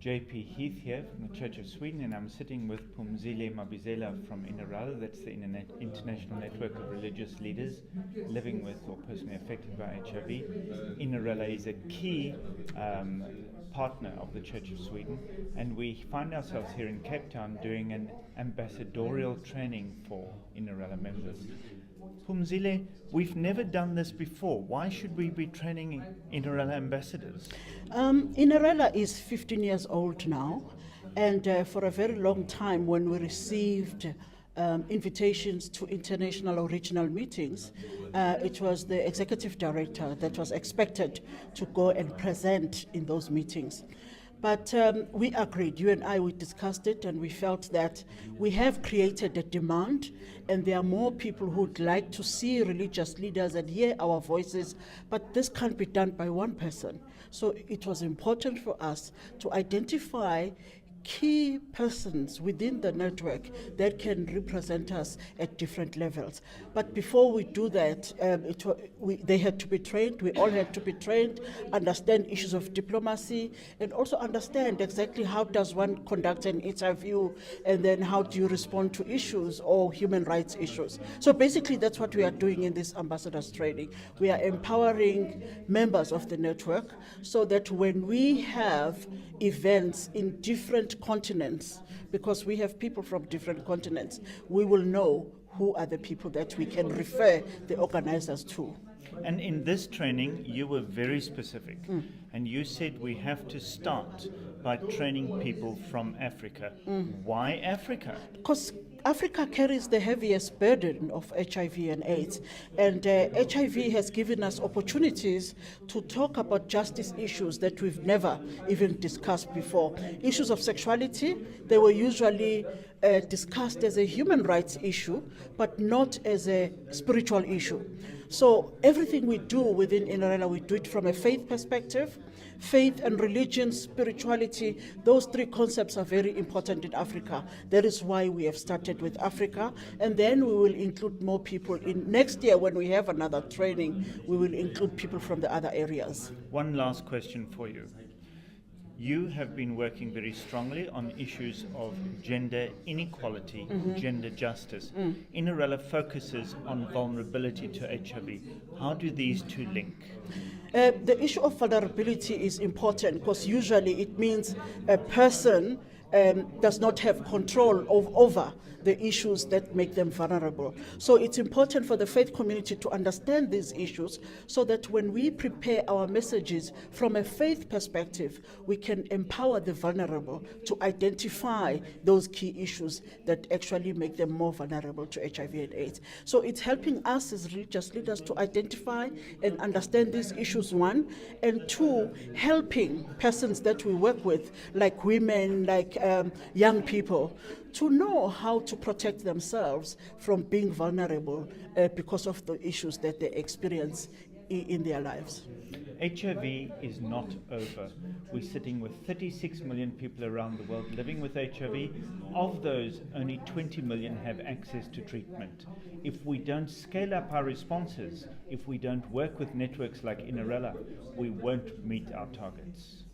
JP Heath here from the Church of Sweden, and I'm sitting with Phumzile Mabizela from INERELA. That's the International Network of Religious Leaders living with or personally affected by HIV. INERELA is a key partner of the Church of Sweden, and we find ourselves here in Cape Town doing an ambassadorial training for INERELA members. Phumzile, we've never done this before. Why should we be training INERELA ambassadors? INERELA is 15 years old now, and for a very long time when we received invitations to international or regional meetings, it was the executive director that was expected to go and present in those meetings. But we agreed, you and I, we discussed it, and we felt that we have created a demand, and there are more people who would like to see religious leaders and hear our voices, but this can't be done by one person. So it was important for us to identify key persons within the network that can represent us at different levels. But before we do that, they had to be trained, we all had to be trained, understand issues of diplomacy, and also understand exactly how does one conduct an interview, and then how do you respond to issues or human rights issues. So basically that's what we are doing in this ambassadors training. We are empowering members of the network so that when we have events in different continents, because we have people from different continents, we will know who are the people that we can refer the organizers to. And in this training, you were very specific, and you said we have to start by training people from Africa. Why Africa? Because Africa carries the heaviest burden of HIV and AIDS, and HIV has given us opportunities to talk about justice issues that we've never even discussed before. Issues of sexuality, they were usually discussed as a human rights issue, but not as a spiritual issue. So everything we do within INERELA, we do it from a faith perspective. Faith and religion, spirituality, those three concepts are very important in Africa. That is why we have started with Africa, and then we will include more people. In next year, when we have another training, we will include people from the other areas. One last question for you. You have been working very strongly on issues of gender inequality, gender justice. INERELA focuses on vulnerability to HIV. How do these two link? The issue of vulnerability is important because usually it means a person does not have control over the issues that make them vulnerable. So it's important for the faith community to understand these issues so that when we prepare our messages from a faith perspective, we can empower the vulnerable to identify those key issues that actually make them more vulnerable to HIV and AIDS. So it's helping us as religious leaders to identify and understand these issues, one, and two, helping persons that we work with, like women, like young people, to know how to protect themselves from being vulnerable because of the issues that they experience in their lives. HIV is not over. We're sitting with 36 million people around the world living with HIV. Of those, only 20 million have access to treatment. If we don't scale up our responses, if we don't work with networks like INERELA, we won't meet our targets.